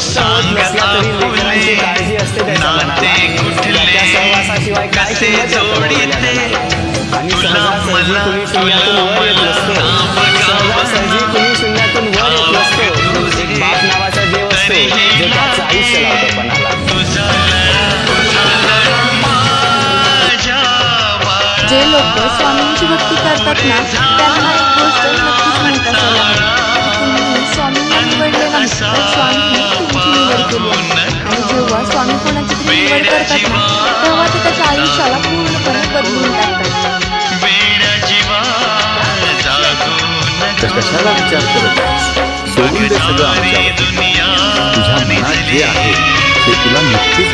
स्पष्ट होत नसला तरी लेकरांची काळजी असते त्याच्या मनाला, त्याच्या सहवासाशिवाय काय किंमत आणि सहजासहजी कुणी शून्यातून वर येत नसतो, सहजासहजी कुणी शून्यातून वर येत नसतो. एक बाप नावाचा देव असतो जो त्याचं आयुष्य लावतो पणाला. जे लोक स्वामींची भक्ती करतात ना त्यांना एक गोष्ट नक्कीच माहीत असायला हवी. तुम्ही स्वामींना निवडल्यानंतर स्वामींनी तुमची निवड केली आणि जेव्हा स्वामी कोणाची तरी निवड करतात ना तेव्हा ते त्याच्या आयुष्याला पूर्णपणे बदलून टाकतात. कशाला विचार करत आहेस? सोडून दे सगळं आमच्यावर. तुझ्या मनात जे आहे ते तुला नक्कीच